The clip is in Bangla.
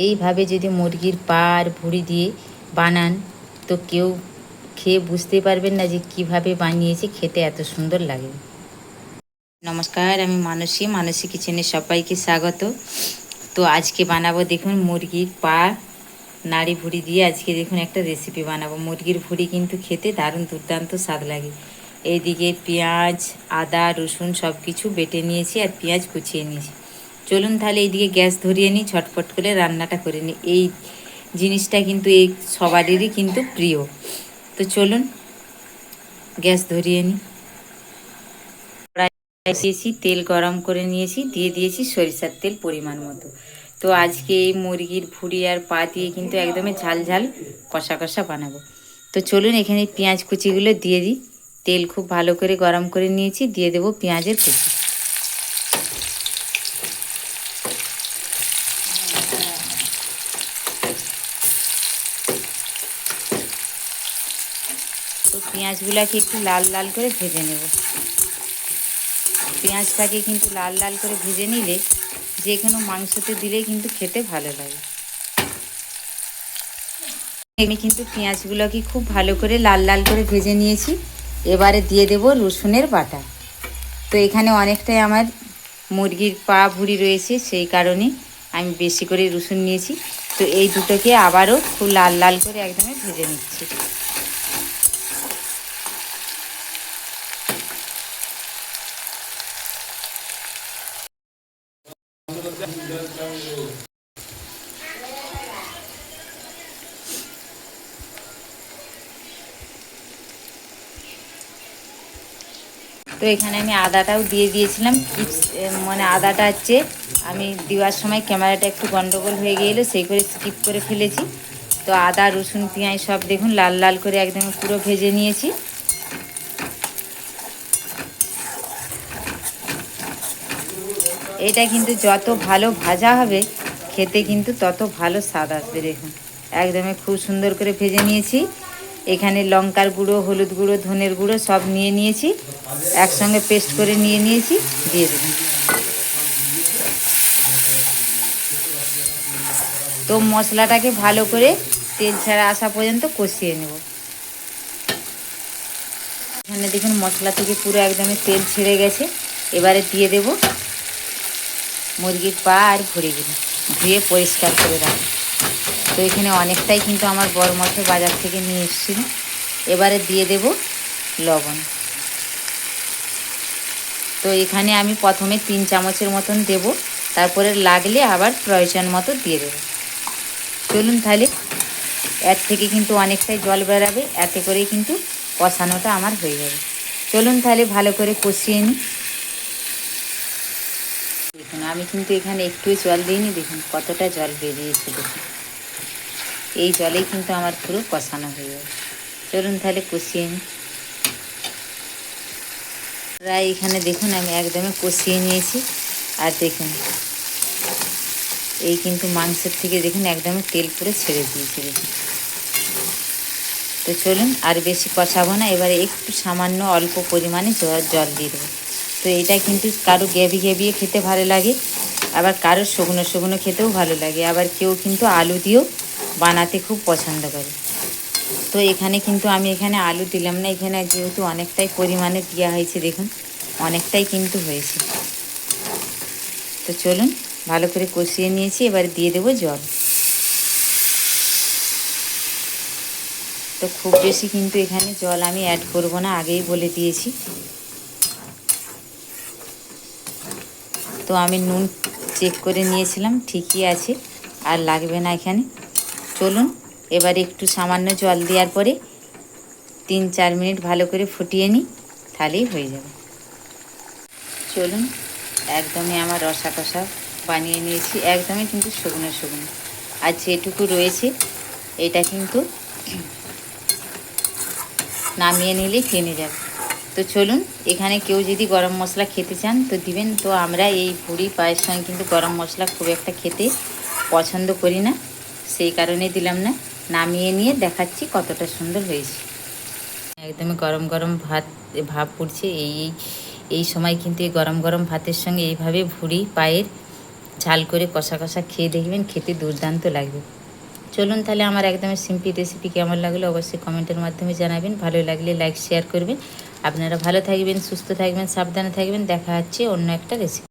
এইভাবে যদি মুরগির পা আর ভুঁড়ি দিয়ে বানান তো কেউ খেয়ে বুঝতে পারবেন না যে কিভাবে বানিয়েছি, খেতে এত সুন্দর লাগে। নমস্কার, আমি মানসী কিচেনে সবাইকে স্বাগত। তো আজকে বানাবো দেখুন মুরগির পা নাড়ি ভুঁড়ি দিয়ে আজকে দেখুন একটা রেসিপি বানাবো। মুরগির ভুঁড়ি কিন্তু খেতে দারুণ দুর্দান্ত স্বাদ লাগে। এইদিকে পেঁয়াজ, আদা, রসুন সব কিছু বেটে নিয়েছি আর পেঁয়াজ কুচিয়ে নিয়েছি। চলুন তাহলে এইদিকে গ্যাস ধরিয়ে নিই, ছটফট করে রান্নাটা করে নিই। এই জিনিসটা কিন্তু এই সবারই কিন্তু প্রিয়। তো চলুন গ্যাস ধরিয়ে নিই। দিয়েছি, তেল গরম করে নিয়েছি, দিয়ে দিয়েছি সরিষার তেল পরিমাণ মতো। তো আজকে এই মুরগির ভুঁড়ি আর পা দিয়ে কিন্তু একদমই ঝাল ঝাল কষা কষা বানাবো। তো চলুন এখানে পেঁয়াজ কুচিগুলো দিয়ে দিই। তেল খুব ভালো করে গরম করে নিয়েছি, দিয়ে দেবো পেঁয়াজের কুচি। তো পেঁয়াজগুলোকে একটু লাল লাল করে ভেজে নেব। পেঁয়াজটাকে কিন্তু লাল লাল করে ভেজে নিলে যে কোনো মাংসতে দিলেই কিন্তু খেতে ভালো লাগে। আমি কিন্তু পেঁয়াজগুলোকে খুব ভালো করে লাল লাল করে ভেজে নিয়েছি। এবারে দিয়ে দেব রসুনের বাটা। তো এখানে অনেকটাই আমার মুরগির পা ভুঁড়ি রয়েছে, সেই কারণে আমি বেশি করে রসুন নিয়েছি। তো এই দুটোকে আবারও খুব লাল লাল করে একদমই ভেজে নিচ্ছি। তো এখানে আমি আদাটাও দিয়ে দিয়েছিলাম। মানে আদাটা হচ্ছে আমি দেওয়ার সময় ক্যামেরাটা একটু গন্ডগোল হয়ে গেলো, সেই করে স্কিপ করে ফেলেছি। তো আদা, রসুন, পেঁয়াজ সব দেখুন লাল লাল করে একদম পুরো ভেজে নিয়েছি। এটা কিন্তু যত ভালো ভাজা হবে খেতে কিন্তু তত ভালো স্বাদ আসবে। দেখুন একদমই খুব সুন্দর করে ভেজে নিয়েছি। এখানে লঙ্কার গুঁড়ো, হলুদ গুঁড়ো, ধনের গুঁড়ো সব নিয়ে নিয়েছি, একসঙ্গে পেস্ট করে নিয়েছি, দিয়ে দেবেন। তো মশলাটাকে ভালো করে তেল ছাড়া আসা পর্যন্ত কষিয়ে নেব। এখানে দেখুন মশলা থেকে পুরো একদমই তেল ছেড়ে গেছে। এবারে দিয়ে দেব মুরগির পা আর ভুঁড়িগুলো ধুয়ে পরিষ্কার করে রাখবো। তো এখানে অনেকটাই কিন্তু আমার বড় মশলা বাজার থেকে নিয়ে এসেছিল। এবারে দিয়ে দেব লবণ। তো এখানে আমি প্রথমে 3 চামচের মতন দেব, তারপরে লাগলে আবার প্রয়োজন মতো দিয়ে দেব। চলুন তাহলে এর থেকে কিন্তু অনেকটাই জল বেরাবে, এতে করেই কিন্তু কষানোটা আমার হয়ে যাবে। চলুন তাহলে ভালো করে কষিয়ে নিই। দেখুন আমি কিন্তু এখানে একটু জল দিইনি, দেখুন কতটা জল বেরিয়েছে। দেখুন এই জলেই কিন্তু আমার পুরো কষানো হয়ে যাবে। চলুন তাহলে কষিয়ে নিই। প্রায় এখানে দেখুন আমি একদমই কষিয়ে নিয়েছি। আর দেখুন এই কিন্তু মাংসের থেকে দেখুন একদমই তেল পুরো ছেড়ে দিয়েছে। দেখুন তো চলুন আর বেশি কষাবো না, এবারে একটু সামান্য অল্প পরিমাণে জল দিয়ে দেবো। তো এটা কিন্তু কারো গ্রেভিয়ে খেতে ভালো লাগে, আবার কারো শুকনো শুকনো খেতেও ভালো লাগে, আবার কেউ কিন্তু আলু দিয়েও বানাতে খুব পছন্দ করে। তো এখানে কিন্তু আমি এখানে আলু দিলাম না, এখানে যেহেতু অনেকটাই পরিমাণে দেওয়া হয়েছে, দেখুন অনেকটাই কিন্তু হয়েছে। তো চলুন ভালো করে কষিয়ে নিয়েছি, এবারে দিয়ে দেবো জল। তো খুব বেশি কিন্তু এখানে জল আমি অ্যাড করব না, আগেই বলে দিয়েছি। তো আমি নুন চেক করে নিয়েছিলাম, ঠিকই আছে, আর লাগবে না এখানে। চলুন এবারে একটু সামান্য জল দেওয়ার পরে 3-4 মিনিট ভালো করে ফুটিয়ে নিই, তাহলেই হয়ে যাবে। চলুন একদমই আমার রসা কষা বানিয়ে নিয়েছি, একদমই কিন্তু শুকনো শুকনো। আর যেটুকু রয়েছে এটা কিন্তু নামিয়ে নিলেই টেনে যাবে। তো চলুন এখানে কেউ যদি গরম মশলা খেতে চান তো দিবেন। তো আমরা এই ভুঁড়ি পায়ের সঙ্গে কিন্তু গরম মশলা খুব একটা খেতে পছন্দ করি না, সেই কারণে দিলাম না। নামিয়ে নিয়ে দেখাচ্ছি কতটা সুন্দর হয়েছে। একদমই গরম গরম ভাব পড়ছে। এই সময় কিন্তু এই গরম গরম ভাতের সঙ্গে এইভাবে ভুঁড়ি পায়ের ঝাল করে কষা কষা খেয়ে দেখবেন, খেতে দুর্দান্ত লাগবে। চলুন তাহলে আমার একদমই সিম্পল রেসিপি কেমন লাগলো অবশ্যই কমেন্টের মাধ্যমে জানাবেন। ভালো লাগলে লাইক শেয়ার করবেন। আপনারা ভালো থাকবেন, সুস্থ থাকবেন, সাবধানে থাকবেন। দেখা হচ্ছে অন্য একটা রেসিপি।